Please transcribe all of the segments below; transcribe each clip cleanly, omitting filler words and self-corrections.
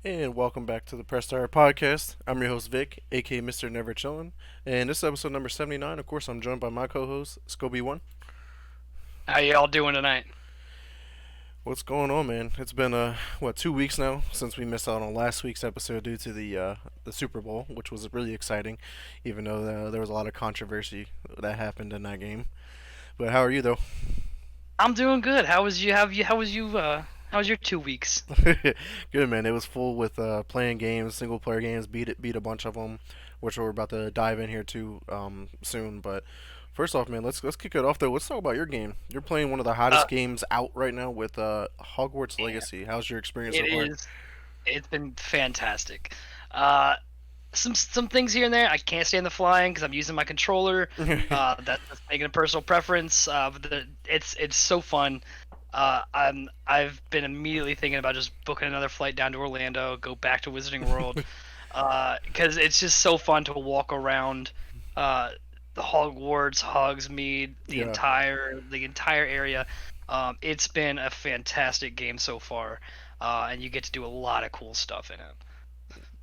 And welcome back to the Press Start Podcast. I'm your host Vic, aka Mr. Never Chillin', and this is episode number 79. Of course, I'm joined by my co-host Scobie1. How y'all doing tonight? What's going on, man? It's been 2 weeks now since we missed out on last week's episode due to the Super Bowl, which was really exciting, even though there was a lot of controversy that happened in that game. But how are you though? I'm doing good. How was your 2 weeks? Good, man. It was full with playing games, single player games. Beat a bunch of them, which we're about to dive in here to soon. But first off, man, let's kick it off though. Let's talk about your game. You're playing one of the Uh, hottest games out right now with Hogwarts yeah, Legacy. How's your experience it so far? is. It's been fantastic. Uh, some things here and there. I can't stand the flying because I'm using my controller. That's making a personal preference. It's so fun. I've been immediately thinking about just booking another flight down to Orlando, go back to Wizarding World, because it's just so fun to walk around. Uh, the Hogwarts, Hogsmeade, the Yeah. entire area. It's been a fantastic game so far, and you get to do a lot of cool stuff in it.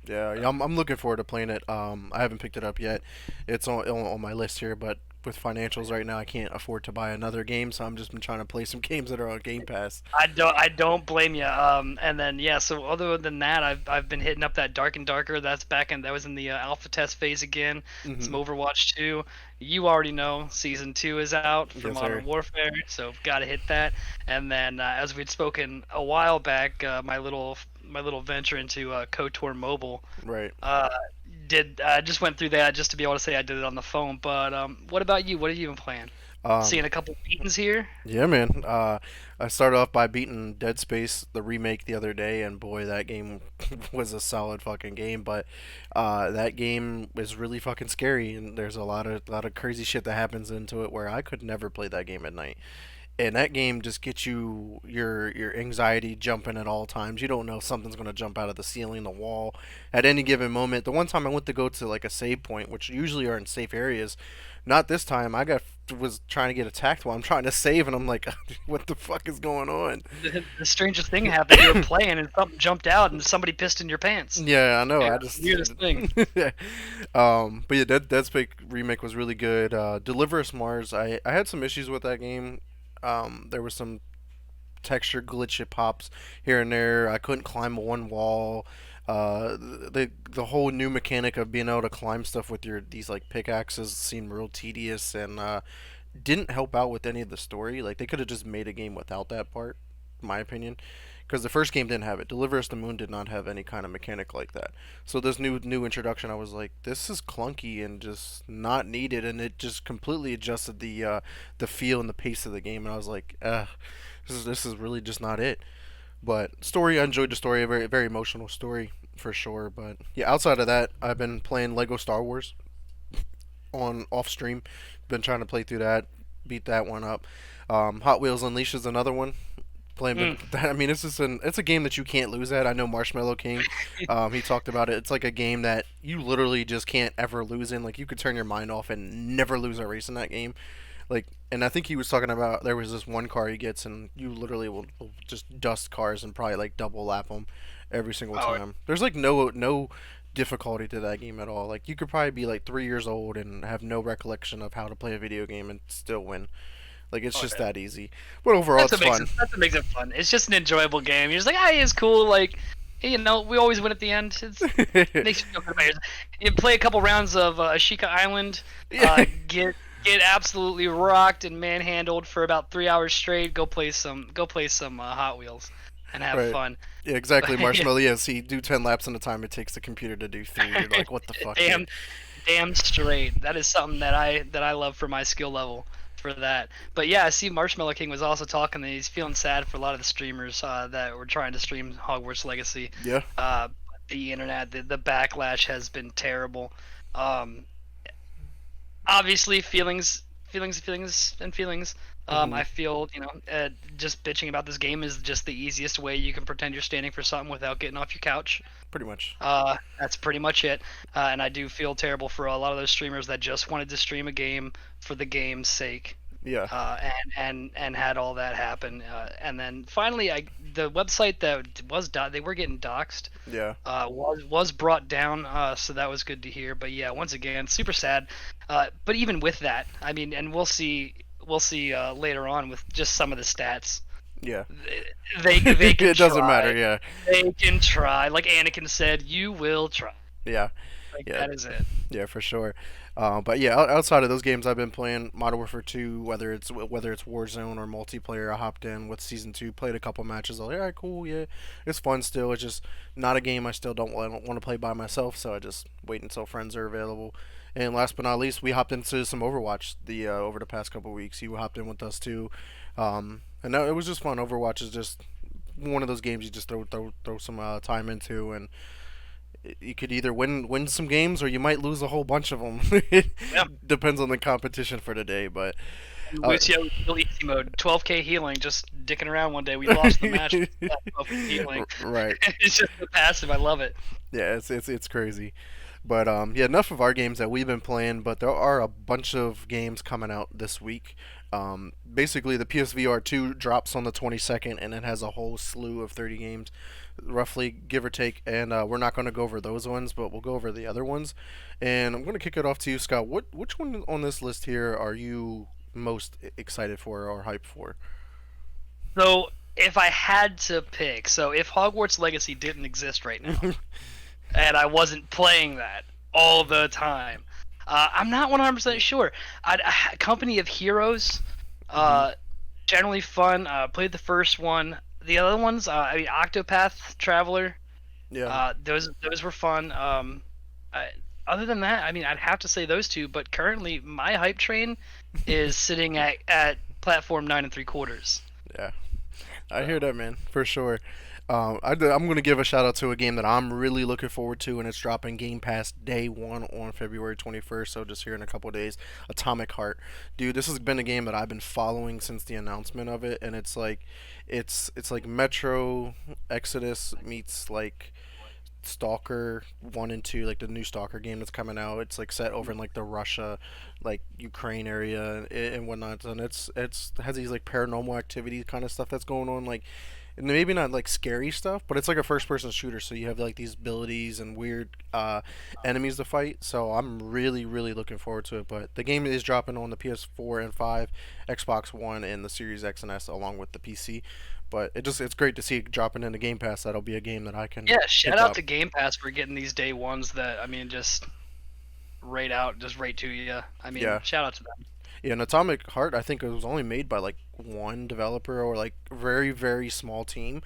Yeah, I'm looking forward to playing it. I haven't picked it up yet. It's on my list here, but with financials right now, I can't afford to buy another game, so I'm just been trying to play some games that are on Game Pass. I don't blame you. And then yeah, so other than that, I've been hitting up that Dark and Darker. That was in the alpha test phase again. Hmm. Some Overwatch 2. You already know Season 2 is out for Yes, sir. Modern Warfare, so got to hit that. And then as we'd spoken a while back, my little venture into KOTOR Mobile. Right. Uh, did just went through that just to be able to say I did it on the phone. But what about you? What have you been playing? Um, Seeing a couple beatings here. Yeah, man. I started off by beating Dead Space, the remake, the other day, and boy, that game was a solid fucking game. But that game is really fucking scary, and there's a lot of crazy shit that happens into it where I could never play that game at night. And that game just gets your anxiety jumping at all times. You don't know if something's gonna jump out of the ceiling, the wall, at any given moment. The one time I went to go to like a save point, which usually are in safe areas, not this time. Was trying to get attacked while I'm trying to save, and I'm like, what the fuck is going on? The strangest thing happened. You were playing and something jumped out and somebody pissed in your pants. Yeah, I know. It I was the just, weirdest thing. but yeah, Dead Space remake was really good. Deliver Us Mars. I had some issues with that game. There was some texture glitch pops here and there. I couldn't climb one wall. The whole new mechanic of being able to climb stuff with your these like pickaxes seemed real tedious and didn't help out with any of the story. Like they could have just made a game without that part, in my opinion. Because the first game didn't have it. Deliver Us the Moon did not have any kind of mechanic like that. So this new introduction, I was like, this is clunky and just not needed, and it just completely adjusted the feel and the pace of the game. And I was like, this is really just not it. But story, I enjoyed the story, a very emotional story for sure. But yeah, outside of that, I've been playing Lego Star Wars on off stream. Been trying to play through that, beat that one up. Hot Wheels Unleashed is another one. Playing, Mm. I mean, it's a game that you can't lose at. I know Marshmallow King, he talked about it. It's like a game that you literally just can't ever lose in. Like you could turn your mind off and never lose a race in that game. Like, and I think he was talking about there was this one car he gets, and you literally will just dust cars and probably like double lap them every single Oh, time. There's like no difficulty to that game at all. Like you could probably be like 3 years old and have no recollection of how to play a video game and still win. Like it's oh just yeah. that easy. But overall, it's fun. That's what makes it fun. It's just an enjoyable game. You're just like, hey, it's cool. Like, we always win at the end. Makes you feel good about yourself. You play a couple rounds of Ashika Island, Yeah, get absolutely rocked and manhandled for about 3 hours straight. Go play some Hot Wheels and have right. fun. Yeah, exactly. But yeah, Marshmallow. Yes, he do 10 laps in the time it takes the computer to do three. You're like, what the fuck, dude? damn, damn straight. That is something that I love for my skill level for that. But yeah, I see Marshmallow King was also talking that he's feeling sad for a lot of the streamers that were trying to stream Hogwarts Legacy. Yeah. Uh, the internet, the backlash has been terrible. Um, Obviously, feelings. Hmm. I feel just bitching about this game is just the easiest way you can pretend you're standing for something without getting off your couch. Pretty much. That's pretty much it. And I do feel terrible for a lot of those streamers that just wanted to stream a game for the game's sake, Yeah. and had all that happen. And then finally, the website that they were getting doxxed Yeah, was brought down, so that was good to hear. But yeah, once again, super sad. But even with that, I mean, and we'll see later on with just some of the stats. yeah. They can It doesn't matter. try. Yeah, They can try. Like Anakin said, you will try. yeah, Like yeah. that is it. Yeah, for sure. But yeah, outside of those games, I've been playing Modern Warfare 2, whether it's Warzone or multiplayer. I hopped in with Season 2, played a couple matches. I was like, all right, cool, yeah, it's fun still. It's just not a game I still don't want to play by myself, so I just wait until friends are available. And last but not least, we hopped into some Overwatch the over the past couple weeks. You hopped in with us too, and it was just fun. Overwatch is just one of those games you just throw some time into, and you could either win some games or you might lose a whole bunch of them. It Yeah. depends on the competition for the day, but uh, Lucio was still easy mode. 12k healing, just dicking around one day. We lost the match. 12k healing. right. It's just the passive. I love it. Yeah, it's crazy. But yeah, enough of our games that we've been playing. But there are a bunch of games coming out this week. Basically, the PSVR 2 drops on the 22nd, and it has a whole slew of 30 games, roughly give or take. And we're not going to go over those ones, but we'll go over the other ones. And I'm going to kick it off to you, Scott. Which one on this list here are you most excited for or hyped for? So if I had to pick, so if Hogwarts Legacy didn't exist right now, and I wasn't playing that all the time, I'm not 100% sure. Company of Heroes, Hmm. uh, generally fun. Played the first one. The other ones, I mean, Octopath Traveler. Yeah. Those were fun. I, other than that, I mean, I'd have to say those two. But currently, my hype train is sitting at platform 9 3/4. Yeah. I hear So that, man, for sure. I'm going to give a shout out to a game that I'm really looking forward to, and it's dropping Game Pass day one on February 21st. So just here in a couple days, Atomic Heart, dude. This has been a game that I've been following since the announcement of it, and it's like Metro Exodus meets like Stalker 1 and 2, like the new Stalker game that's coming out. It's like set over in like the Russia, like Ukraine area and whatnot, and it's has these like paranormal activity kind of stuff that's going on, like and maybe not like scary stuff, but it's like a first person shooter, so you have like these abilities and weird enemies to fight. So I'm really looking forward to it. But the game is dropping on the PS4 and 5, Xbox One, and the Series X and S, along with the PC. But it's great to see it dropping into Game Pass. That'll be a game that I can yeah, shout pick out up. to Game Pass for getting these day ones that I mean just just right to you. I mean, Yeah. shout out to them. Yeah, and Atomic Heart, I think it was only made by like one developer or like very small team.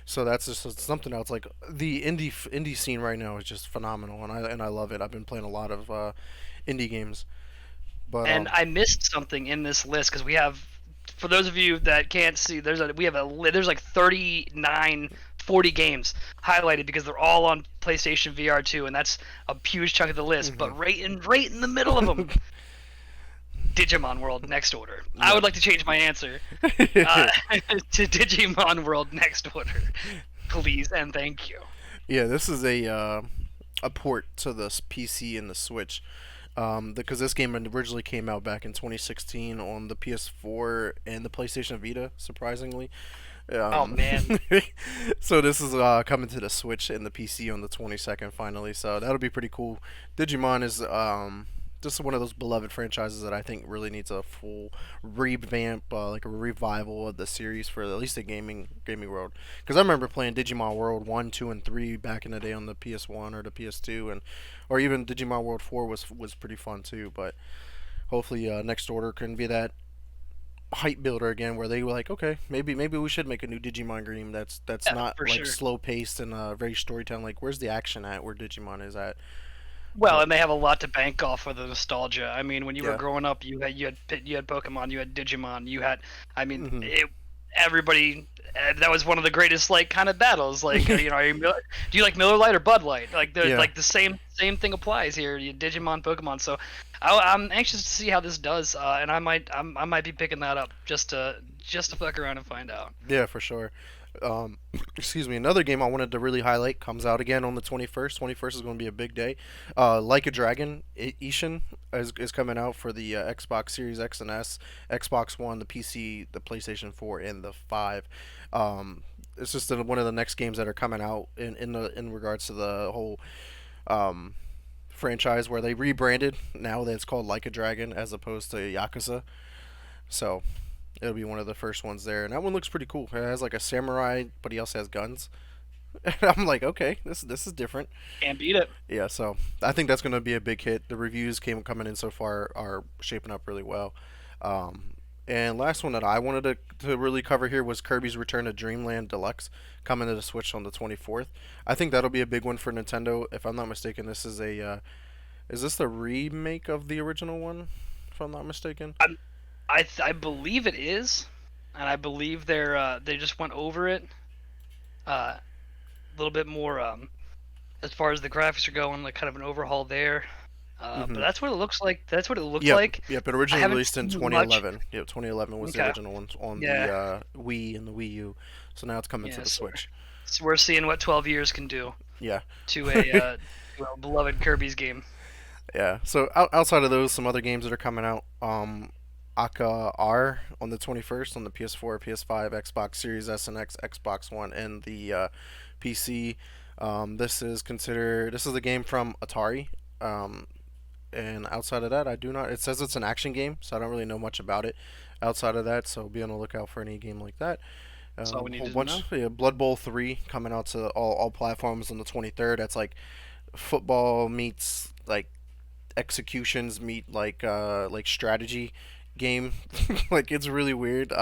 So that's just something else. Like the indie scene right now is just phenomenal, and I love it. I've been playing a lot of indie games, but And I missed something in this list because we have, for those of you that can't see, there's like 39, 40 games highlighted because they're all on PlayStation VR 2, and that's a huge chunk of the list. hmm But right in the middle of them, Digimon World Next Order. I yeah, would like to change my answer to Digimon World Next Order, please and thank you. yeah. This is a port to the PC and the Switch. Because this game originally came out back in 2016 on the PS4 and the PlayStation Vita, surprisingly. Oh Um, man, so this is coming to the Switch and the PC on the 22nd finally. So that'll be pretty cool. Digimon is just one of those beloved franchises that I think really needs a full revamp, like a revival of the series for at least the gaming world. Because I remember playing Digimon World 1, 2, and 3 back in the day on the PS1 or the PS2, and or even Digimon World 4 was pretty fun too. But hopefully, Next Order can be that hype builder again, where they were like, okay, maybe we should make a new Digimon game that's yeah, not for like sure. slow paced and very storytelling. Like, where's the action at? Where Digimon is at? Well, But and they have a lot to bank off of the nostalgia. I mean, when you were yeah, growing up, you had Pokemon, you had Digimon, I mean, hmm everybody. That was one of the greatest like kind of battles. Like, do you like Miller Lite or Bud Light? Like, they're yeah. like the same thing applies here. You Digimon, Pokemon. So, I'm anxious to see how this does, and I might be picking that up just to fuck around and find out. Yeah, for sure. Um, excuse me. Another game I wanted to really highlight comes out again on the 21st. 21st is going to be a big day. Like a Dragon, Ishin is coming out for the Xbox Series X and S, Xbox One, the PC, the PlayStation 4, and the 5. Um, it's just one of the next games that are coming out in regards to the whole um, franchise where they rebranded. Now that it's called Like a Dragon as opposed to Yakuza. So it'll be one of the first ones there, and that one looks pretty cool. It has like a samurai, but he also has guns. I'm like, okay, this is different. Can't beat it. Yeah, so I think that's going to be a big hit. The reviews came coming in so far are shaping up really well. Um, and last one that I wanted to really cover here was Kirby's Return to Dreamland Deluxe coming to the Switch on the 24th. I think that'll be a big one for Nintendo. If I'm not mistaken, this is a is this the remake of the original one? If I'm not mistaken. I believe it is, and I believe they just went over it a little bit more as far as the graphics are going, like kind of an overhaul there. But Mm-hmm. that's what it looks like. That's what it looked Yep, like. yep. It I originally haven't released in seen much. 2011. Yep, 2011 was the Okay. original one on the Yeah. Wii and the Wii U. So now it's coming to Yeah. the Switch. So we're seeing what 12 years can do Yeah, to a beloved Kirby's game. yeah. So outside of those, some other games that are coming out. Aka R on the 21st on the PS4, PS5, Xbox Series S and X, Xbox One, and the PC. This is a game from Atari. Um, and outside of that, I do not. It says it's an action game, so I don't really know much about it. Outside of that, so be on the lookout for any game like that. That's all we Whole needed to bunch. know. Yeah, Blood Bowl 3 coming out to all platforms on the 23rd. That's like football meets like executions meet like strategy game. Like it's really weird.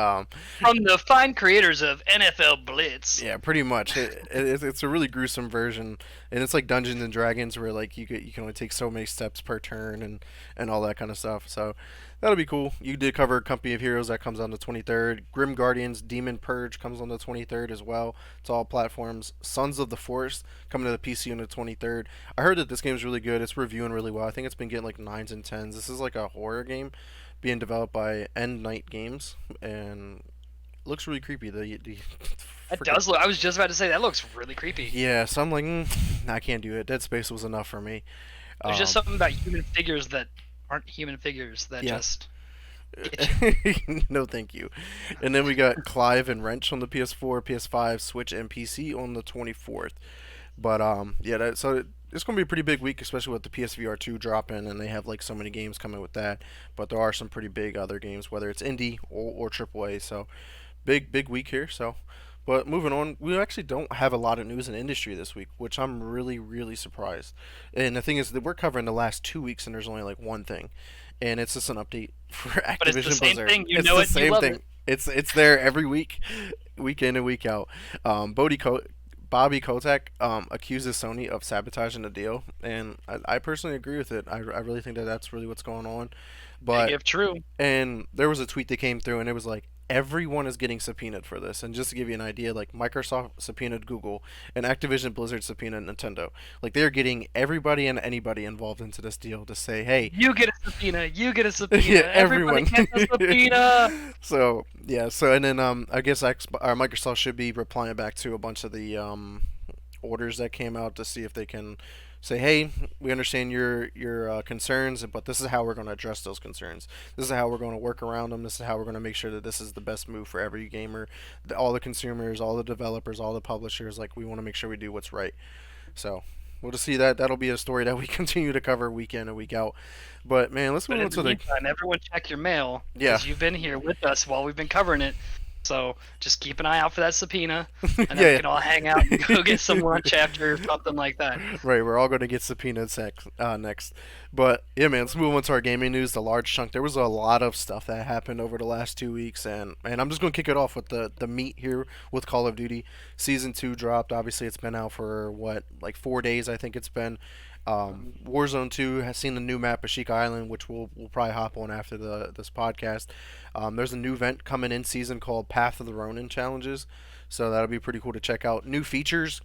From the fine creators of NFL Blitz. Yeah, pretty much. It's a really gruesome version, and it's like Dungeons and Dragons, where like you can only take so many steps per turn and all that kind of stuff. So that'll be cool. You did cover Company of Heroes that comes on the 23rd. Grim Guardians Demon Purge comes on the 23rd as well. It's all platforms. Sons of the Forest coming to the PC on the 23rd. I heard that this game is really good. It's reviewing really well. I think it's been getting like nines and tens. This is like a horror game being developed by End Night Games, and looks really creepy. The That freaking does look. I was just about to say that looks really creepy. yeah. So I'm like, I can't do it. Dead Space was enough for me. There's just Um, something about human figures that aren't human figures that yeah. just get you. No, thank you. And then we got Clive and Wrench on the PS4, PS5, Switch, and PC on the 24th. But yeah. It's gonna be a pretty big week, especially with the PSVR 2 dropping, and they have like so many games coming with that. But there are some pretty big other games, whether it's indie or AAA. So big week here. So, but moving on, we actually don't have a lot of news in industry this week, which I'm really surprised. And the thing is that we're covering the last 2 weeks, and there's only like one thing, and it's just an update for But it's the Activision same Blizzard. thing. You It's know the it. You same love it. thing. It's there every week, week in and week out. Bobby Kotick accuses Sony of sabotaging the deal, and I personally agree with it. I really think that that's really what's going on. But If true, and there was a tweet that came through, and it was like everyone is getting subpoenaed for this. And just to give you an idea, like Microsoft subpoenaed Google, and Activision Blizzard subpoenaed Nintendo. Like they're getting everybody and anybody involved into this deal to say, hey, you get a subpoena. You get a subpoena. yeah, Everybody everyone. gets a subpoena. So yeah, and then I guess Microsoft should be replying back to a bunch of the orders that came out to see if they can say, hey, we understand your concerns, but this is how we're going to address those concerns. This is how we're going to work around them. This is how we're going to make sure that this is the best move for every gamer, all the consumers, all the developers, all the publishers. Like we want to make sure we do what's right. So we'll just see that. That'll be a story that we continue to cover week in and week out. But man, let's But move in on the to the meantime, everyone check your mail yeah because you've been here with us while we've been covering it. So just keep an eye out for that subpoena, and then we yeah. can all hang out and go get some lunch after or something like that. Right, we're all going to get subpoenaed next. But yeah, man, let's move on to our gaming news. The large chunk. There was a lot of stuff that happened over the last 2 weeks, and I'm just going to kick it off with the meat here with Call of Duty. Season 2 dropped. Obviously, it's been out for what, like 4 days, I think it's been. Warzone 2 has seen the new map of Sheik Island, which we'll probably hop on after this podcast. There's a new event coming in season called Path of the Ronin Challenges, so that'll be pretty cool to check out. New features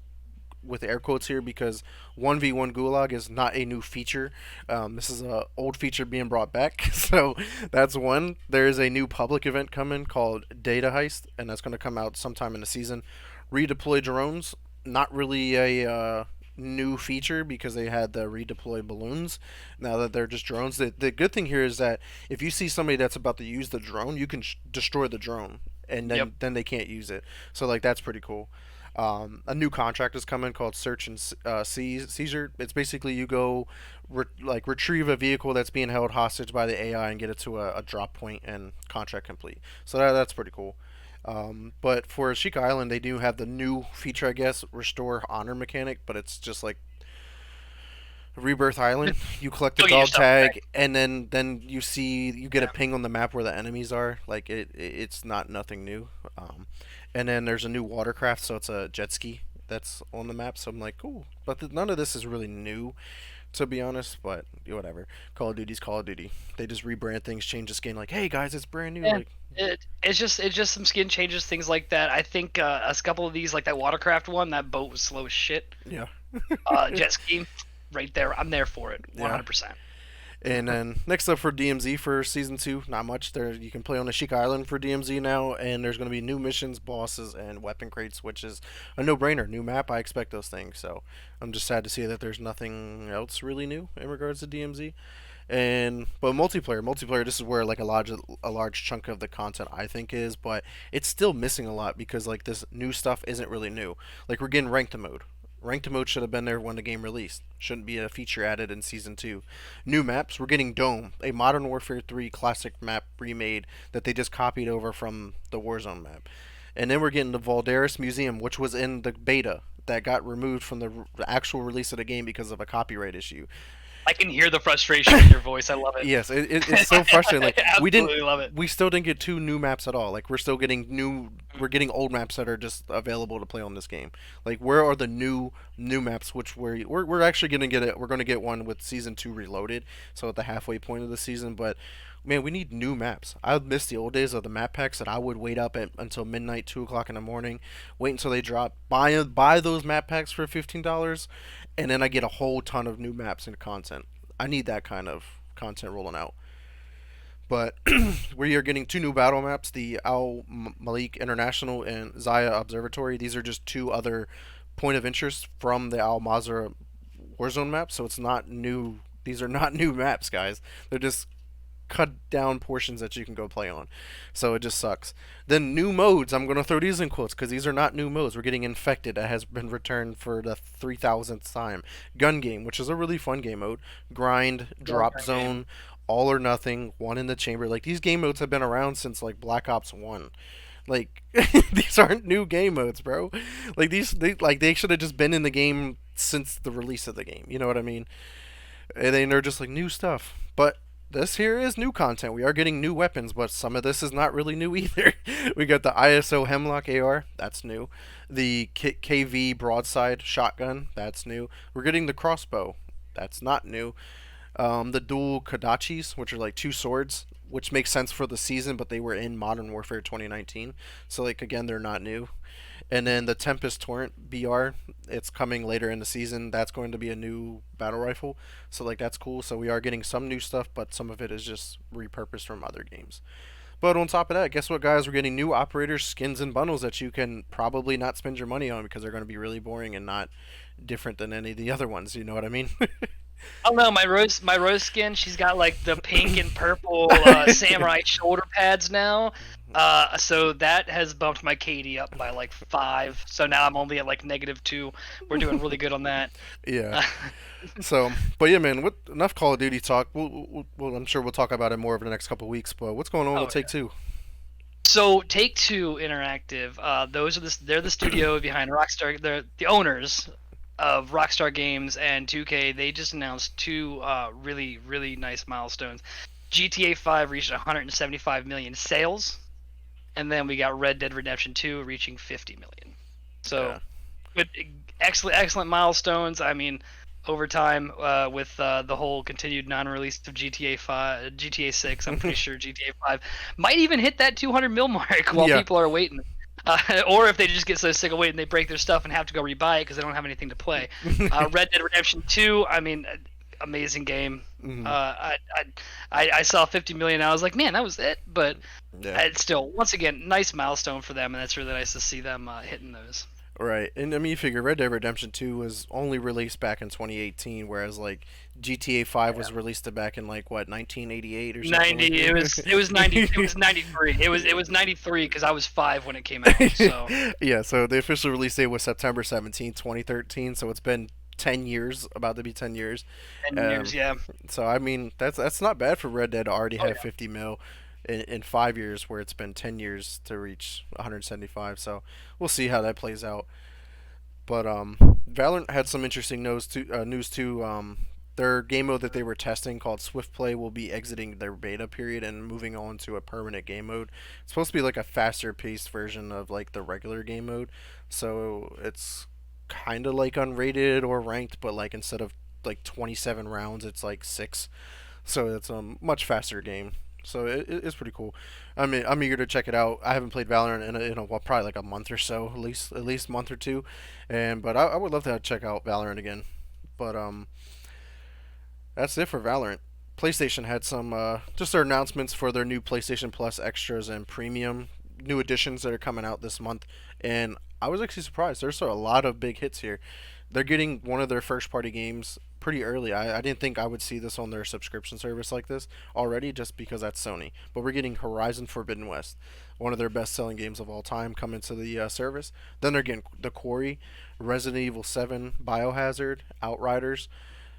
with air quotes here because 1v1 Gulag is not a new feature. This is a old feature being brought back, so that's one. There is a new public event coming called Data Heist, and that's going to come out sometime in the season. Redeploy drones, not really a new feature because they had the redeploy balloons. Now that they're just drones, the good thing here is that if you see somebody that's about to use the drone, you can destroy the drone and Yep. then they can't use it. So like that's pretty cool. A new contract is coming called Search and Seizure. It's basically you go like retrieve a vehicle that's being held hostage by the AI and get it to a drop point and contract complete. So that's pretty cool. But for Sheik Island, they do have the new feature, I guess, Restore Honor mechanic, but it's just like Rebirth Island. You collect a Go get your dog stuff back. tag, and then you get a Yeah. ping on the map where the enemies are. Like it's not nothing new. And then there's a new watercraft, so it's a jet ski that's on the map. So I'm like, cool. But none of this is really new, to be honest. But whatever. Call of Duty's Call of Duty. They just rebrand things, change the skin. Like, hey guys, it's brand new. Yeah. Like, It's just some skin changes, things like that. I think a couple of these, like that watercraft one, that boat was slow as shit. yeah, Jet ski, right there. I'm there for it, yeah. 100%. And then next up for DMZ for season two, not much. There you can play on the Sheik Island for DMZ now, and there's going to be new missions, bosses, and weapon crates, which is a no-brainer. New map, I expect those things. So I'm just sad to see that there's nothing else really new in regards to DMZ. And but multiplayer, this is where like a large chunk of the content I think is, but it's still missing a lot because like this new stuff isn't really new. Like we're getting ranked mode. Ranked mode should have been there when the game released. Shouldn't be a feature added in season two. New maps. We're getting Dome, a Modern Warfare 3 classic map remade that they just copied over from the Warzone map. And then we're getting the Valderis Museum, which was in the beta that got removed from the actual release of the game because of a copyright issue. I can hear the frustration in your voice. I love it. Yes, it's so frustrating. Like I absolutely love it. we still didn't get two new maps at all. Like we're getting old maps that are just available to play on this game. Like where are the new maps? Which we're actually gonna get it. We're gonna get one with season two reloaded. So at the halfway point of the season, but man, we need new maps. I miss the old days of the map packs that I would wait up until midnight, 2 o'clock in the morning, wait until they drop, buy those map packs for $15, and then I get a whole ton of new maps and content. I need that kind of content rolling out. But we are getting two new battle maps: the Al Malik International and Zaya Observatory. These are just two other point of interest from the Al Mazrah Warzone map. So it's not new. These are not new maps, guys. They're just cut down portions that you can go play on. So it just sucks. Then new modes, I'm going to throw these in quotes because these are not new modes. We're getting Infected that has been returned for the 3000th time. Gun Game, which is a really fun game mode. Grind, Love Drop that game. Zone, All or Nothing, One in the Chamber. Like these game modes have been around since like Black Ops 1. Like these aren't new game modes, bro. Like they should have just been in the game since the release of the game. You know what I mean? And they're just like new stuff. But this here is new content. We are getting new weapons, but some of this is not really new either. We got the ISO Hemlock AR, that's new. The KV Broadside Shotgun, that's new. We're getting the crossbow, that's not new. The dual Kodachis, which are like two swords, which makes sense for the season, but they were in Modern Warfare 2019. So like again, they're not new. And then the Tempest Torrent BR, it's coming later in the season. That's going to be a new battle rifle. So like that's cool. So we are getting some new stuff, but some of it is just repurposed from other games. But on top of that, guess what, guys? We're getting new operators, skins, and bundles that you can probably not spend your money on because they're going to be really boring and not different than any of the other ones. You know what I mean? Oh no, my rose skin. She's got like the pink and purple samurai shoulder pads now. So that has bumped my KD up by like 5. So now I'm only at like -2. We're doing really good on that. Yeah. So, but yeah, man. Enough Call of Duty talk. I'm sure we'll talk about it more over the next couple of weeks. But what's going on with Oh Take yeah. Two? So Take Two Interactive, they're the studio behind Rockstar. They're the owners of Rockstar Games and 2K. They just announced two really really nice milestones. GTA 5 reached 175 million sales, and then we got Red Dead Redemption 2 reaching 50 million. So Yeah. good, excellent milestones. I mean, over time, with the whole continued non-release of GTA 5, GTA 6, I'm pretty sure GTA 5 might even hit that 200 mil mark while Yeah. people are waiting. Or if they just get so sick of waiting, they break their stuff and have to go rebuy it because they don't have anything to play. Red Dead Redemption 2, I mean, amazing game. Mhm. I saw 50 million. I was like, man, that was it. But Yeah. it's still, once again, nice milestone for them, and that's really nice to see them hitting those. Right. And I mean, you figure Red Dead Redemption 2 was only released back in 2018, whereas like GTA 5 was released back in like what 1988 or something like 90. It was 93. It was 93 because I was 5 when it came out. So Yeah, so the official release date was September 17th, 2013, so it's been 10 years, about to be 10 years. 10 years, Um, yeah. so I mean, that's not bad for Red Dead to already Oh have yeah. 50 mil in 5 years, where it's been 10 years to reach 175. So we'll see how that plays out. But Valorant had some interesting news too. Their game mode that they were testing called Swift Play will be exiting their beta period and moving on to a permanent game mode. It's supposed to be like a faster paced version of like the regular game mode. So it's kind of like unrated or ranked, but like instead of like 27 rounds, it's like 6. So it's a much faster game. So it's pretty cool. I mean, I'm eager to check it out. I haven't played Valorant in well, probably like a month or so, at least month or two, and but I would love to check out Valorant again. But that's it for Valorant. PlayStation had some just their announcements for their new PlayStation Plus extras and premium new additions that are coming out this month, and I was actually surprised. There's a lot of big hits here. They're getting one of their first party games pretty early. I didn't think I would see this on their subscription service like this already, just because that's Sony. But we're getting Horizon Forbidden West, one of their best selling games of all time, coming to the service. Then they're getting The Quarry, Resident Evil 7, Biohazard, Outriders,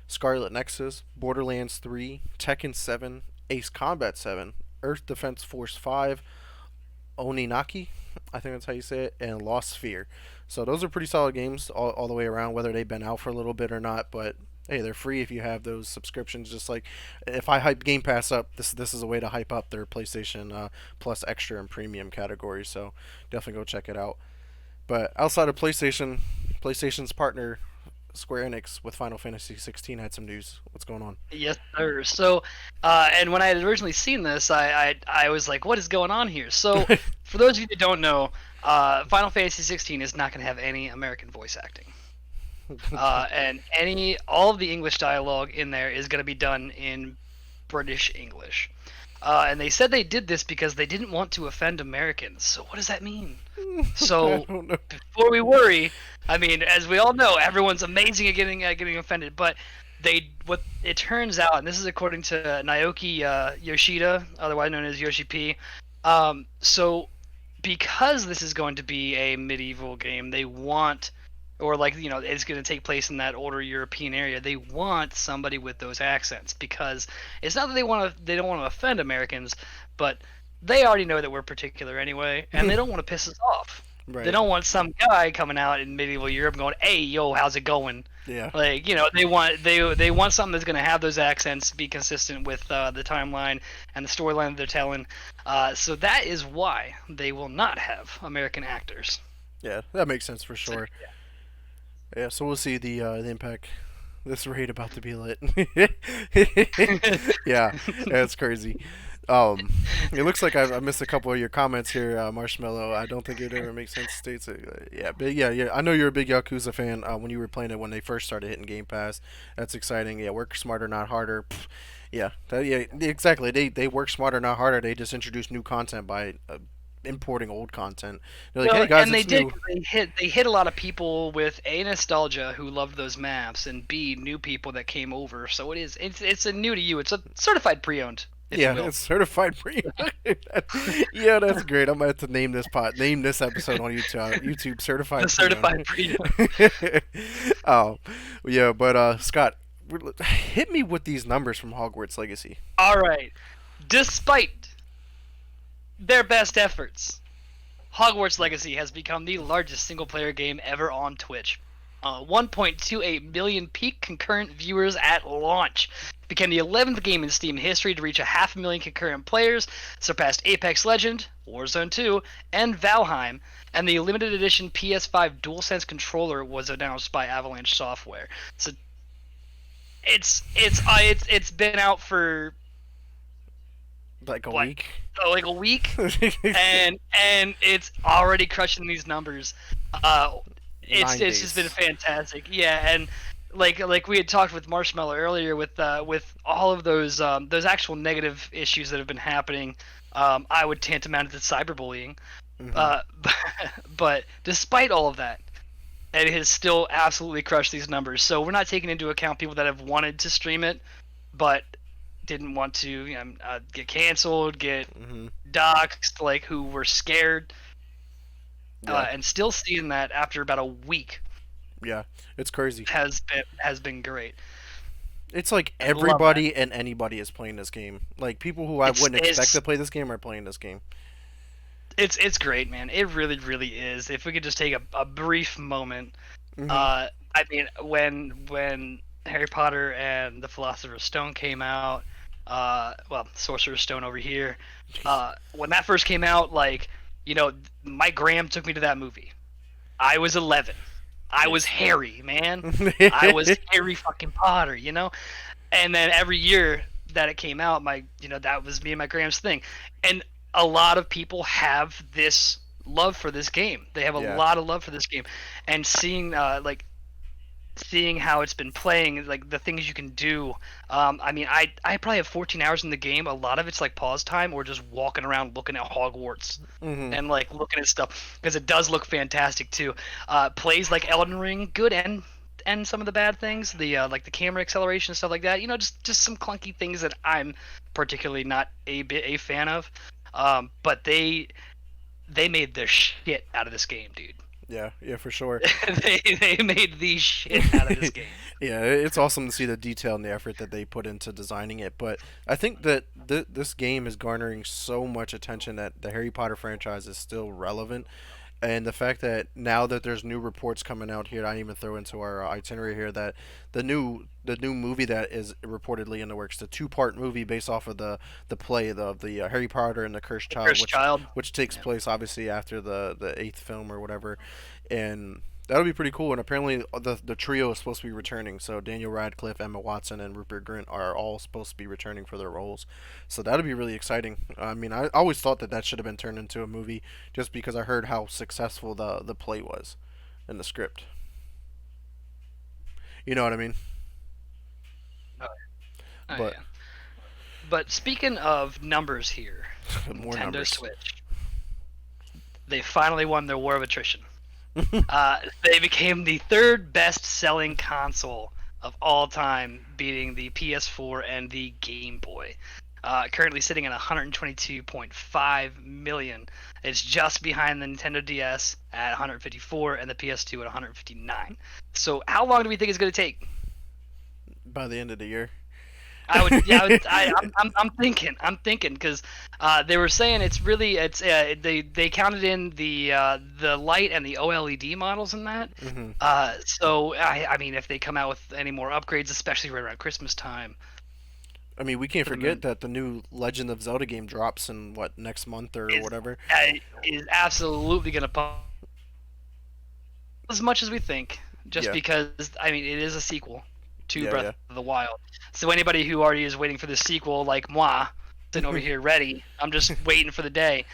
Scarlet Nexus, Borderlands 3, Tekken 7, Ace Combat 7, Earth Defense Force 5, Oninaki, I think that's how you say it, and Lost Sphere. So those are pretty solid games all the way around, whether they've been out for a little bit or not. But hey, they're free if you have those subscriptions. Just like if I hype Game Pass up, this is a way to hype up their PlayStation Plus Extra and Premium categories. So definitely go check it out. But outside of PlayStation, PlayStation's partner Square Enix with Final Fantasy 16 had some news. What's going on? Yes, sir. So, and when I had originally seen this, I was like, "What is going on here?" So, for those of you that don't know, Final Fantasy 16 is not going to have any American voice acting, and all of the English dialogue in there is going to be done in British English. And they said they did this because they didn't want to offend Americans. So, what does that mean? I So, don't know. before we worry, I mean, as we all know, everyone's amazing at getting offended, but what it turns out, and this is according to Naoki Yoshida, otherwise known as Yoshi P. So because this is going to be a medieval game, they want, or like it's going to take place in that older European area. They want somebody with those accents because it's not that they don't want to offend Americans, but they already know that we're particular anyway, and they don't want to piss us off. They Right. don't want some guy coming out in medieval Europe going, "Hey, yo, how's it going?" Yeah. Like, they want something that's going to have those accents, be consistent with the timeline and the storyline that they're telling. So that is why they will not have American actors. Yeah, that makes sense for So, sure. Yeah, so we'll see the impact. This raid about to be lit. Yeah, that's crazy. Um, it looks like I missed a couple of your comments here, Marshmallow. I don't think it ever makes sense. States, yeah, but yeah. I know you're a big Yakuza fan. When you were playing it when they first started hitting Game Pass, that's exciting. Yeah, work smarter, not harder. Pfft, yeah, yeah, exactly. They work smarter, not harder. They just introduce new content by importing old content. They're like, hey well, guys, and they it's did new. 'cause they hit a lot of people with A, nostalgia who loved those maps, and B, new people that came over. So it's a new to you. It's a certified pre-owned, if you Yeah, will. it's certified premium. Yeah, that's great. I'm gonna have to name this episode on YouTube. YouTube The certified certified pre-owned. pre-owned. Oh, yeah, but Scott, hit me with these numbers from Hogwarts Legacy. All right. Despite their best efforts, Hogwarts Legacy has become the largest single player game ever on Twitch. 1.28 million peak concurrent viewers at launch. Became the 11th game in Steam history to reach a half a million concurrent players, surpassed Apex Legend, Warzone 2, and Valheim, and the limited edition PS5 DualSense controller was announced by Avalanche Software. So it's been out for Like a what, week. like a week, and it's already crushing these numbers. Uh, it's 9 it's just been days. fantastic. Yeah, and like we had talked with Marshmallow earlier with all of those actual negative issues that have been happening. I would tantamount it to cyberbullying. Hmm. Uh, but despite all of that, and it has still absolutely crushed these numbers. So we're not taking into account people that have wanted to stream it, but didn't want to, get canceled, get Hmm. doxxed, like who were scared, Yeah, and still seeing that after about a week yeah, it's crazy. has been great. It's like I love that. everybody and anybody is playing this game. Like people who I It's wouldn't expect it's to play this game are playing this game. it's great, man. It really really is. If we could just take a brief moment, Hmm. I mean, when Harry Potter and the Philosopher's Stone came out, well, Sorcerer's Stone over here, when that first came out, like, my gram took me to that movie. I was 11. I was Yes. Harry, man. I was Harry fucking Potter, And then every year that it came out, that was me and my Graham's thing. And a lot of people have this love for this game. They have a Yeah. lot of love for this game, and seeing how it's been playing, like the things you can do. I mean, I probably have 14 hours in the game. A lot of it's like pause time or just walking around looking at Hogwarts Hmm. and like looking at stuff because it does look fantastic too. Plays like Elden Ring, good and some of the bad things, the like the camera acceleration and stuff like that. Just some clunky things that I'm particularly not a fan of. But they made the shit out of this game, dude. Yeah, yeah, for sure. They made the shit out of this game. Yeah, it's awesome to see the detail and the effort that they put into designing it. But I think that this game is garnering so much attention that the Harry Potter franchise is still relevant. And the fact that now that there's new reports coming out here, I didn't even throw into our itinerary here that the new movie that is reportedly in the works, the two-part movie based off of the play the Harry Potter and the Cursed The Child, Cursed which Child. takes Yeah. place obviously after the eighth film or whatever, and that'll be pretty cool. And apparently the trio is supposed to be returning. So Daniel Radcliffe, Emma Watson, and Rupert Grint are all supposed to be returning for their roles. So that'll be really exciting. I mean, I always thought that that should have been turned into a movie, just because I heard how successful the play was, in the script. You know what I mean? Oh, oh, But yeah. But speaking of numbers here, more Nintendo numbers. Switch, they finally won their war of attrition. They became the third best-selling console of all time, beating the PS4 and the Game Boy. Currently sitting at 122.5 million. It's just behind the Nintendo DS at 154 and the PS2 at 159. So, how long do we think it's going to take? By the end of the year. Yeah, I'm thinking because they were saying they counted in the light and the OLED models in that. Hmm. So I mean, if they come out with any more upgrades, especially right around Christmas time, I mean, we can't for the forget moon that the new Legend of Zelda game drops in what, next month or is whatever. is absolutely gonna pump as much as we think, just Yeah, because I mean it is a sequel to yeah, Breath yeah. of the Wild. So anybody who already is waiting for the sequel, like moi, sitting over here ready, I'm just waiting for the day.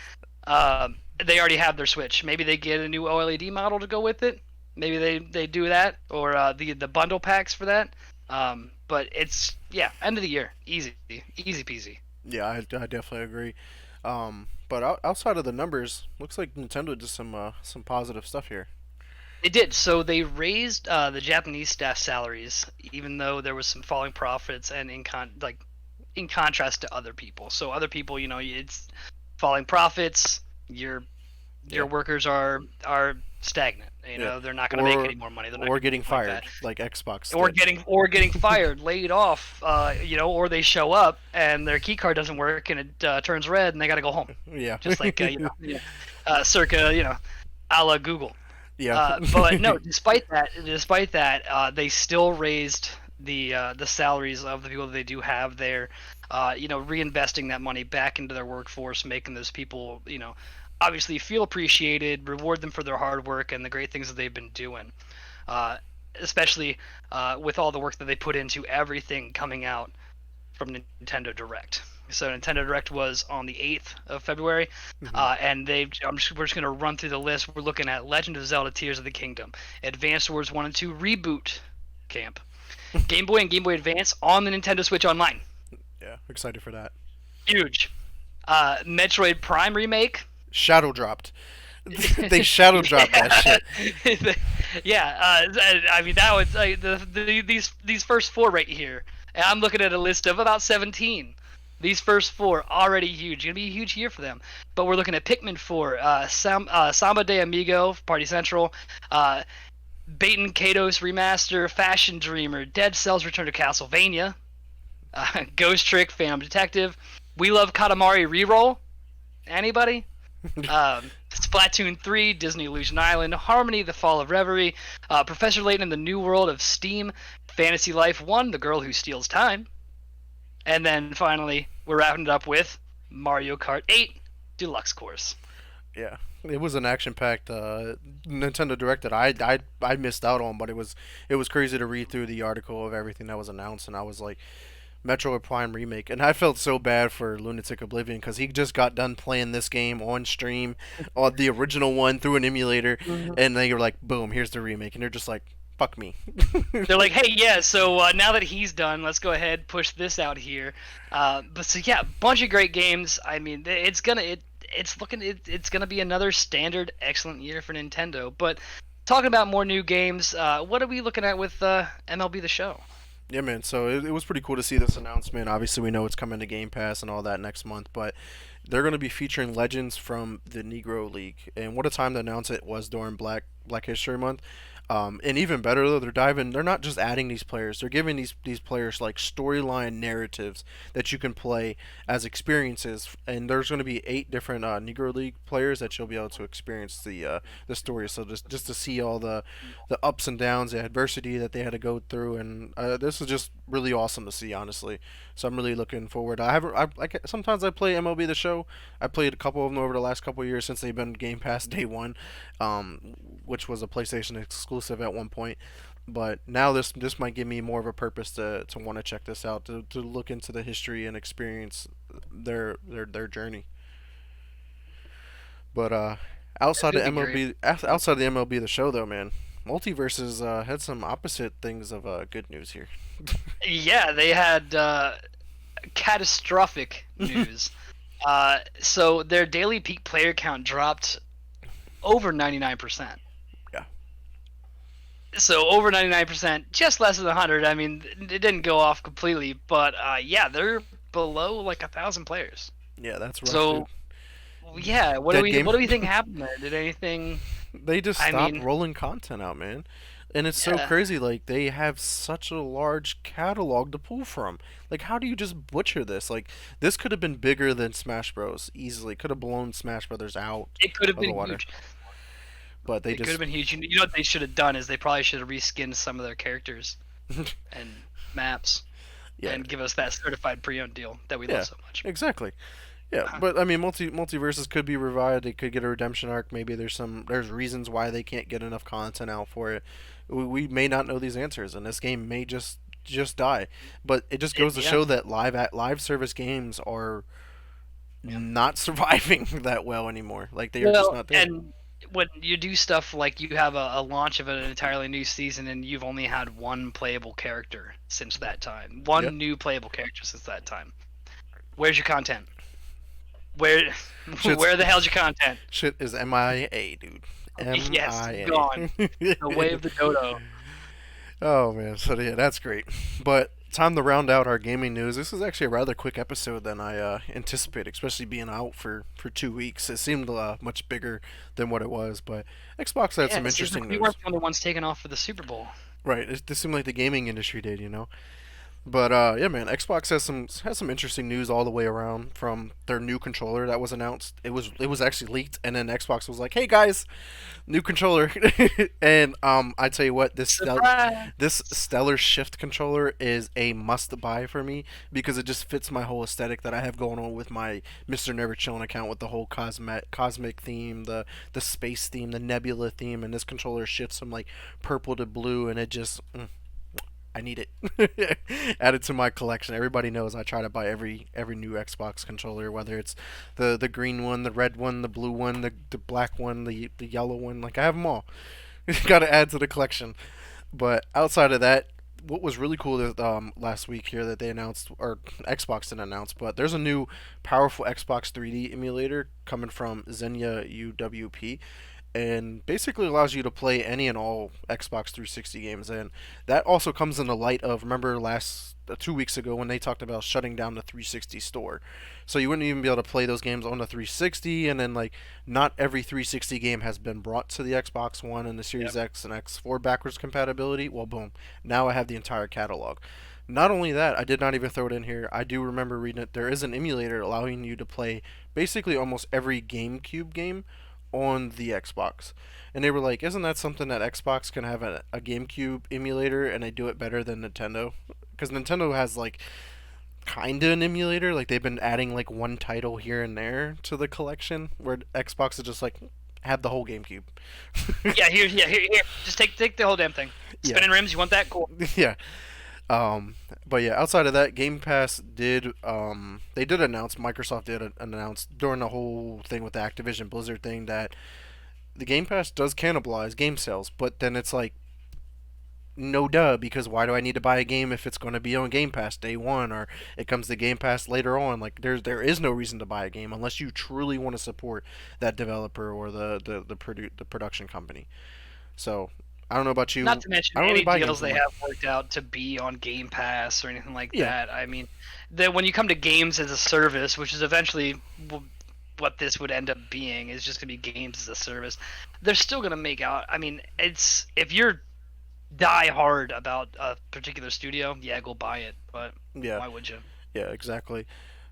They already have their Switch. Maybe they get a new OLED model to go with it. Maybe they do that, or the bundle packs for that. But it's, yeah, end of the year, easy peasy. Yeah, I definitely agree. But outside of the numbers, looks like Nintendo did some positive stuff here. They did. So they raised the Japanese staff salaries, even though there was some falling profits, and in contrast to other people. So other people, it's falling profits. Your Yeah, workers are stagnant. yeah. They're not going to make Or any more money. They're not or going to do getting anything like fired that. like Xbox Or did. getting fired, laid off. Or they show up and their key card doesn't work and it turns red and they got to go home. Yeah. Just like circa a la Google. Yeah. But no, despite that, they still raised the salaries of the people that they do have there. Reinvesting that money back into their workforce, making those people, obviously feel appreciated, reward them for their hard work and the great things that they've been doing. Uh, Especially with all the work that they put into everything coming out from Nintendo Direct. So Nintendo Direct was on the 8th of February, Mhm. and we're just going to run through the list. We're looking at Legend of Zelda: Tears of the Kingdom, Advance Wars 1 and 2 Reboot Camp, Game Boy and Game Boy Advance on the Nintendo Switch Online. Yeah, excited for that. Huge. Metroid Prime remake. Shadow dropped. They shadow dropped that yeah, shit. yeah. I mean, that was these first four right here, and I'm looking at a list of about 17. These first four already huge. Gonna be a huge year for them. But we're looking at Pikmin 4, Samba de Amigo, Party Central, uh, Baten Kato's remaster, Fashion Dreamer, Dead Cells Return to Castlevania, Ghost Trick, Phantom Detective, We Love Katamari Reroll. Anybody? Splatoon 3, Disney Illusion Island, Harmony, The Fall of Reverie, Professor Layton and the New World of Steam, Fantasy Life 1, The Girl Who Steals Time, and then finally, we're wrapping it up with Mario Kart 8 Deluxe Course. Yeah, it was an action-packed Nintendo Direct that I missed out on, but it was crazy to read through the article of everything that was announced, and I was like, Metroid Prime remake, and I felt so bad for Lunatic Oblivion because he just got done playing this game on stream, on the original one through an emulator, and they were like, boom, here's the remake, and they're just like, fuck me. They're like, hey, yeah, so now that he's done, let's go ahead push this out here. But so yeah, bunch of great games. I mean, it's gonna be another standard excellent year for Nintendo. But talking about more new games, what are we looking at with MLB The Show? Yeah, man. So it was pretty cool to see this announcement. Obviously, we know it's coming to Game Pass and all that next month, but they're going to be featuring legends from the Negro League. And what a time to announce it was during Black History Month. And even better though, they're not just adding these players. They're giving these players like storyline narratives that you can play as experiences. And there's going to be 8 different Negro League players that you'll be able to experience the story. So just to see all the ups and downs, the adversity that they had to go through, and this is just really awesome to see, honestly. So I'm really looking forward. I haven't. Sometimes I play MLB The Show. I played a couple of them over the last couple of years since they've been Game Pass day one, which was a PlayStation exclusive at one point. But now this might give me more of a purpose to want to check this out, to look into the history and experience their journey. But It's outside gonna of be great. outside of the MLB The Show though, man, Multiverses had some opposite things of good news here. Yeah, they had catastrophic news. So their daily peak player count dropped over 99%. Yeah, So over 99%, just less than 100. I mean, it didn't go off completely, but yeah, they're below like 1,000 players. yeah, that's rough, dude. So yeah, Dead game. what do we think happened there? Did anything? They just I stopped mean, rolling content out, man. And it's so yeah, crazy. Like they have such a large catalog to pull from. Like, how do you just butcher this? Like, this could have been bigger than Smash Bros. Easily could have blown Smash Brothers out it could have of the been water. huge. But they It could have just, been huge. You know what they should have done is they probably should have reskinned some of their characters and maps yeah, and give us that certified pre-owned deal that we love yeah, so much. exactly. Yeah, but I mean, multiverses could be revived. They could get a redemption arc. Maybe there's reasons why they can't get enough content out for it. We may not know these answers, and this game may just die. But it just goes to Yeah, show that live service games are yeah. not surviving that well anymore. Like they are just Well, not there. and when you do stuff like you have a launch of an entirely new season and you've only had one playable character since that time, Yeah, one new playable character since that time, where's your content? Where shit's where the hell's your content? shit is MIA, dude. Yes, gone. MIA. The way of the dodo. Oh man, so yeah, that's great. But time to round out our gaming news. This is actually a rather quick episode than I anticipated, especially being out for 2 weeks. It seemed much bigger than what it was, but Xbox had Yeah, some it seems interesting like we weren't news. the only ones taking off for the Super Bowl. Right, this seemed like the gaming industry did, you know. But yeah, man, Xbox has some interesting news all the way around from their new controller that was announced. It was actually leaked, and then Xbox was like, "Hey guys, new controller," and I tell you what, Surprise! this Stellar Shift controller is a must buy for me because it just fits my whole aesthetic that I have going on with my Mr. Never Chillin' account with the whole cosmic theme, the space theme, the nebula theme, and this controller shifts from like purple to blue, and it just. I need it. Add it to my collection. Everybody knows I try to buy every new Xbox controller, whether it's the green one, the red one, the blue one, the black one, the yellow one. Like I have them all. Got to add to the collection. But outside of that, what was really cool is, last week here that they announced, or Xbox didn't announce, but there's a new powerful Xbox 3D emulator coming from Xenia UWP. and basically allows you to play any and all Xbox 360 games. And that also comes in the light of, remember last 2 weeks ago when they talked about shutting down the 360 store, so you wouldn't even be able to play those games on the 360. And then like not every 360 game has been brought to the Xbox One and the Series Yep. X and X4 backwards compatibility. Well, boom, now I have the entire catalog. Not only that, I did not even throw it in here. I do remember reading it. There is an emulator allowing you to play basically almost every GameCube game on the Xbox. And they were like, isn't that something that Xbox can have a GameCube emulator and they do it better than Nintendo? Because Nintendo has like kind of an emulator. Like they've been adding like one title here and there to the collection, where Xbox is just like, have the whole GameCube. Here. Just take the whole damn thing. Yeah. Spinning rims, you want that? Cool. Yeah. But yeah, outside of that, Game Pass did they did announce, Microsoft did announce during the whole thing with the Activision Blizzard thing, that the Game Pass does cannibalize game sales. But then it's like, no duh, because why do I need to buy a game if it's going to be on Game Pass day one, or it comes to Game Pass later on? Like there is no reason to buy a game unless you truly want to support that developer or the production company. So I don't know about Not you. to mention I don't really any buy games deals they anymore. have worked out to be on Game Pass or anything like Yeah, that. I mean, that when you come to games as a service, which is eventually what this would end up being, is just gonna be games as a service. They're still gonna make out. I mean, it's if you're die hard about a particular studio, yeah, go buy it. But yeah, why would you? yeah, exactly.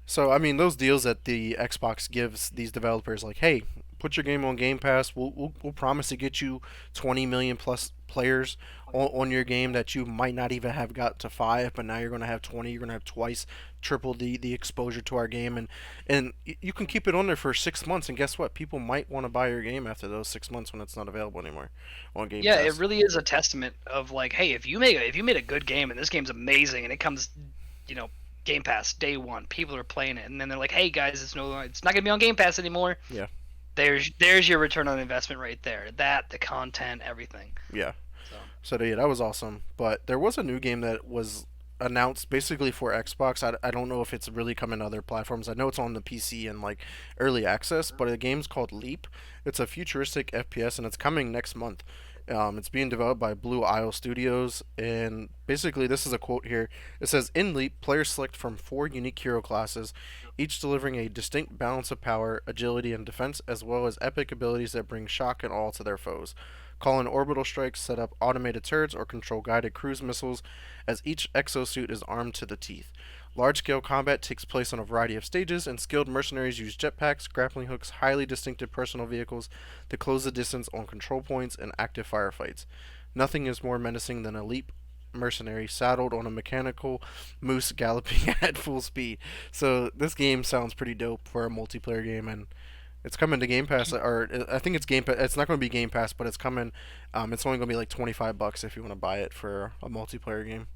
So I mean, those deals that the Xbox gives these developers, like, hey, put your game on Game Pass. We'll promise to get you 20 million plus players on your game that you might not even have got to five, but now you're going to have 20. You're going to have twice, triple the exposure to our game, and you can keep it on there for 6 months. And guess what? People might want to buy your game after those 6 months when it's not available anymore on Game Yeah, it Pass. really is a testament of like, hey, if you made a good game and this game's amazing and it comes, you know, Game Pass day one, people are playing it, and then they're like, hey guys, it's not gonna be on Game Pass anymore. Yeah, There's your return on investment right there. That the content, everything. yeah. So So yeah, that was awesome. But there was a new game that was announced basically for Xbox. I don't know if it's really coming to other platforms. I know it's on the PC and like early access, but the game's called Leap. It's a futuristic FPS and it's coming next month. It's being developed by Blue Isle Studios, and basically, this is a quote here. It says, "In Leap, players select from four unique hero classes, each delivering a distinct balance of power, agility, and defense, as well as epic abilities that bring shock and awe to their foes. Call in orbital strikes, set up automated turrets, or control guided cruise missiles, as each exosuit is armed to the teeth. Large scale combat takes place on a variety of stages, and skilled mercenaries use jetpacks, grappling hooks, highly distinctive personal vehicles to close the distance on control points and active firefights. Nothing is more menacing than a leap mercenary saddled on a mechanical moose galloping at full speed." So this game sounds pretty dope for a multiplayer game, and it's coming to Game Pass, or I think it's Game Pass. It's not going to be Game Pass, but it's coming. It's only going to be like $25 if you want to buy it for a multiplayer game.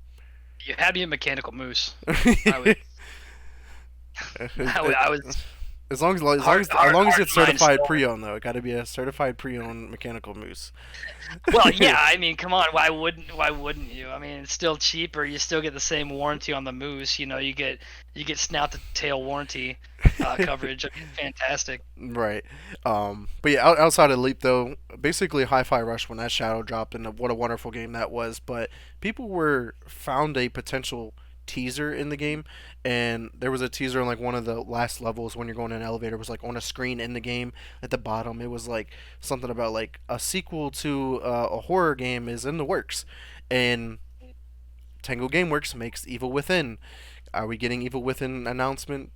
you had me a mechanical moose. I was I was As long as hard it's to mind certified still. pre-owned though, it got to be a certified pre-owned mechanical moose. Well, yeah, I mean, come on, why wouldn't you? I mean, it's still cheaper. You still get the same warranty on the moose. You know, you get snout to tail warranty coverage. I mean, fantastic. Right. But yeah, outside of Leap though, basically Hi-Fi Rush when that shadow dropped, and what a wonderful game that was. But people were found a potential teaser in the game, and there was a teaser in like one of the last levels when you're going in an elevator. It was like on a screen in the game at the bottom. It was like something about like a sequel to a horror game is in the works, and Tango Gameworks makes Evil Within. Are we getting Evil Within announcement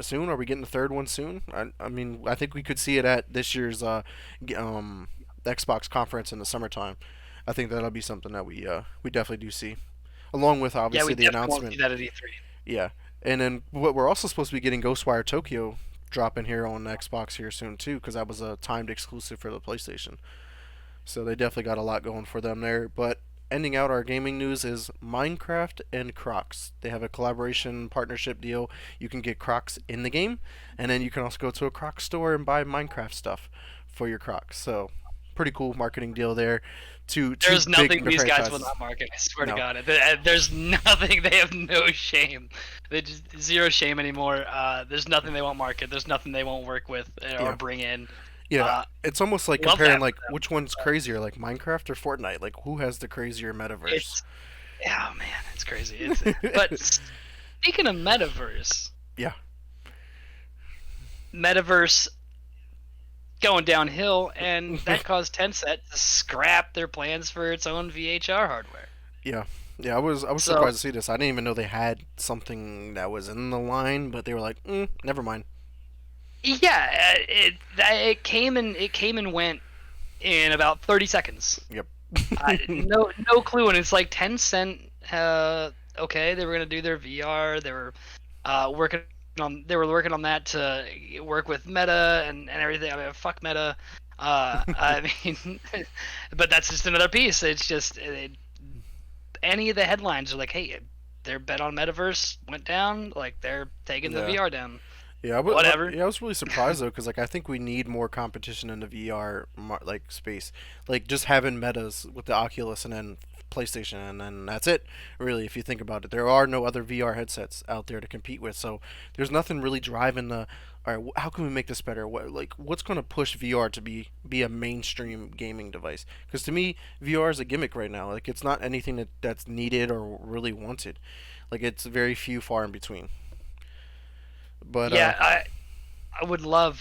soon? Are we getting the third one soon? I mean, I think we could see it at this year's Xbox conference in the summertime. I think that'll be something that we definitely do see, along with Yeah, we obviously the definitely won't see announcement. that at E3. Yeah, and then what we're also supposed to be getting Ghostwire Tokyo dropping here on Xbox here soon too, because that was a timed exclusive for the PlayStation. So they definitely got a lot going for them there. But ending out our gaming news is Minecraft and Crocs. They have a collaboration partnership deal. You can get Crocs in the game, and then you can also go to a Crocs store and buy Minecraft stuff for your Crocs. So pretty cool marketing deal there. Two There's big nothing these guys will franchises. not market. I swear to No. God, there's nothing. They have no shame. They just zero shame anymore. There's nothing they won't market. There's nothing they won't work with or Yeah. bring in. Yeah, it's almost like Love comparing that for like them. which one's crazier, like Minecraft or Fortnite. Like who has the crazier metaverse? It's yeah, man, it's crazy. It's but speaking of metaverse, Yeah. metaverse going downhill, and that caused Tencent to scrap their plans for its own VHR hardware. Yeah. Yeah, I was So surprised to see this. I didn't even know they had something that was in the line, but they were like, never mind. yeah, it came and went in about 30 seconds. Yep. No clue, and it's like Tencent. Okay, they were gonna do their VR. They were working on that to work with Meta and everything. I mean, fuck Meta. I mean, but that's just another piece. It's just any of the headlines are like, hey, their bet on Metaverse went down. Like they're taking the Yeah. VR down. Yeah, Whatever. yeah, I was really surprised though, because like I think we need more competition in the VR like space, like just having metas with the Oculus and then PlayStation, and then that's it. Really, if you think about it, there are no other VR headsets out there to compete with, so there's nothing really driving the. All right, how can we make this better? What's going to push VR to be a mainstream gaming device? Because to me, VR is a gimmick right now. Like it's not anything that's needed or really wanted. Like it's very few, far in between. But Yeah, I would love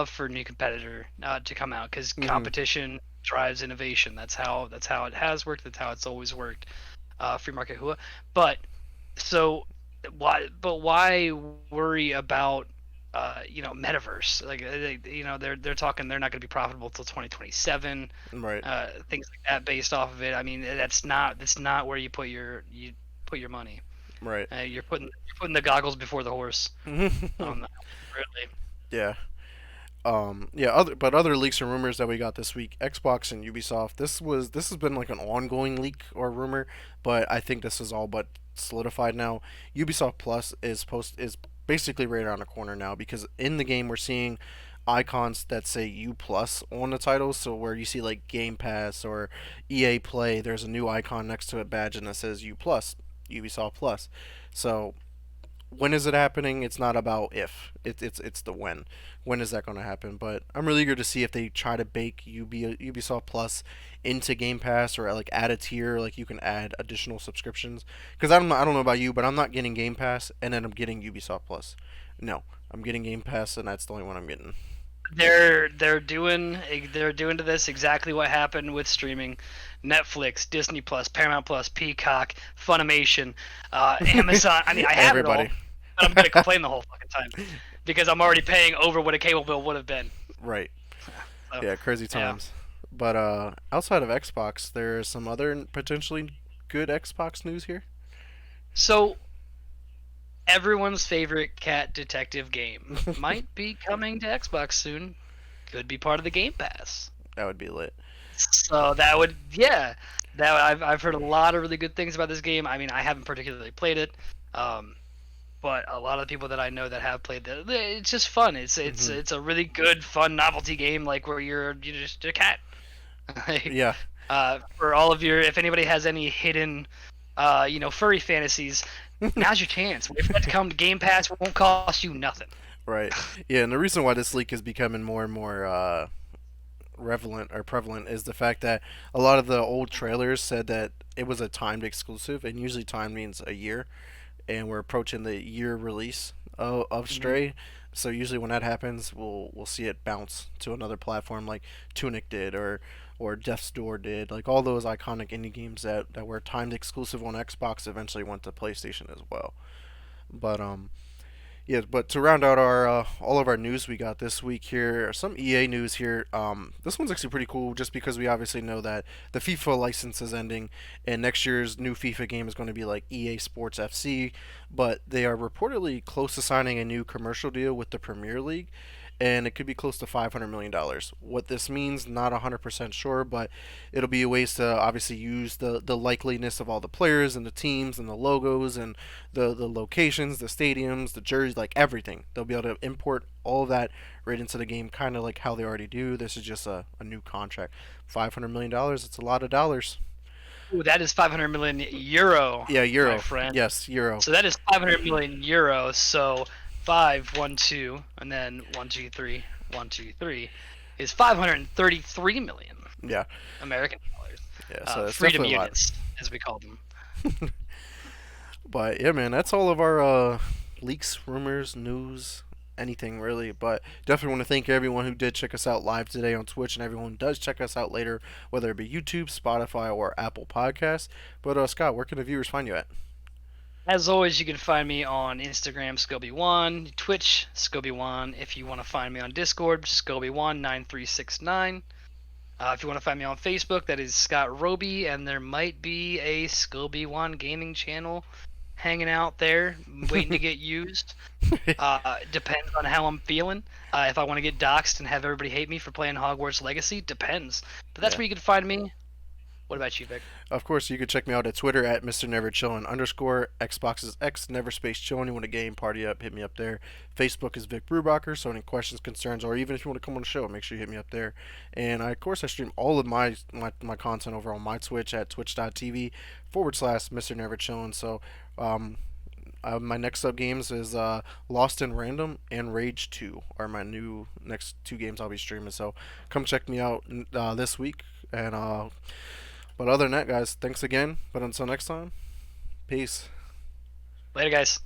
for a new competitor to come out because mhm, competition drives innovation. That's how it has worked. That's how it's always worked. Free market hua. But so why worry about metaverse? Like they're talking they're not going to be profitable till 2027. right. Things like that based off of it. I mean that's not where you put your money. Right. You're putting the goggles before the horse on that. Really. Yeah. Yeah. Other leaks and rumors that we got this week: Xbox and Ubisoft. This has been like an ongoing leak or rumor, but I think this is all but solidified now. Ubisoft Plus is basically right around the corner now because in the game we're seeing icons that say U Plus on the titles. So where you see like Game Pass or EA Play, there's a new icon next to a badge and that says U Plus, Ubisoft Plus. So when is it happening? It's not about if. It's the when. When is that going to happen? But I'm really eager to see if they try to bake Ubisoft Plus into Game Pass or like add a tier, like you can add additional subscriptions. Because I don't know about you, but I'm not getting Game Pass and then I'm getting Ubisoft Plus. No, I'm getting Game Pass and that's the only one I'm getting. They're doing to this exactly what happened with streaming. Netflix, Disney Plus, Paramount Plus, Peacock, Funimation, Amazon. I mean, I have it Everybody. all, but I'm gonna complain the whole fucking time because I'm already paying over what a cable bill would have been. Right. So, Yeah, crazy yeah. times. But outside of Xbox, there's some other potentially good Xbox news here. So everyone's favorite cat detective game might be coming to Xbox soon. Could be part of the Game Pass. That would be lit. So that would, yeah, that I've heard a lot of really good things about this game. I mean, I haven't particularly played it, um, but a lot of the people that I know that have played it, it's just fun. It's Hmm. it's a really good, fun novelty game, like where you're just a cat. Like, Yeah. for all of your, if anybody has any hidden, furry fantasies, now's your chance. Wait for that to come to Game Pass. It won't cost you nothing. Right. Yeah, and the reason why this leak is becoming more and more relevant or prevalent is the fact that a lot of the old trailers said that it was a timed exclusive, and usually time means a year, and we're approaching the year release of Mhm. Stray. So usually when that happens, we'll see it bounce to another platform like Tunic did or Death's Door did. Like all those iconic indie games that were timed exclusive on Xbox eventually went to PlayStation as well. But yeah, but to round out our all of our news we got this week here, some EA news here. This one's actually pretty cool, just because we obviously know that the FIFA license is ending, and next year's new FIFA game is going to be like EA Sports FC. But they are reportedly close to signing a new commercial deal with the Premier League, and it could be close to $500 million. What this means, not 100% sure, but it'll be ways to obviously use the likeliness of all the players and the teams and the logos and the locations, the stadiums, the jerseys, like everything. They'll be able to import all of that right into the game, kind of like how they already do. This is just a new contract. $500 million, it's a lot of dollars. Ooh, that is 500 million euro, Yeah, my euro. friend. Yes, euro. So that is 500 million euros. So 5, 1, 2, and then 1, 2, 3, 1, 2, 3. is 533 million Yeah, American dollars. yeah. So it's Freedom definitely a lot. units, as we call them. But yeah, man, that's all of our leaks, rumors, news, anything really. But definitely want to thank everyone who did check us out live today on Twitch, and everyone who does check us out later, whether it be YouTube, Spotify, or Apple Podcasts. But Scott, where can the viewers find you at? As always, you can find me on Instagram, Scoby1, Twitch, Scoby1. If you want to find me on Discord, Scoby19369. If you want to find me on Facebook, that is Scott Roby, and there might be a Scoby1 gaming channel hanging out there, waiting to get used. Depends on how I'm feeling. If I want to get doxxed and have everybody hate me for playing Hogwarts Legacy, depends. But that's Yeah. where you can find me. What about you, Vic? Of course, you can check me out at Twitter at Mr. Never Chillin underscore. Xbox is X Never Space Chillin. You want a game party up, hit me up there. Facebook is Vic Brubacher. So any questions, concerns, or even if you want to come on the show, make sure you hit me up there. And of course, I stream all of my content over on my Twitch at twitch.tv/, Mr. Never Chillin. So my next sub games is Lost in Random and Rage 2 are my new next two games I'll be streaming. So come check me out this week. And but other than that, guys, thanks again. But until next time, peace. Later, guys.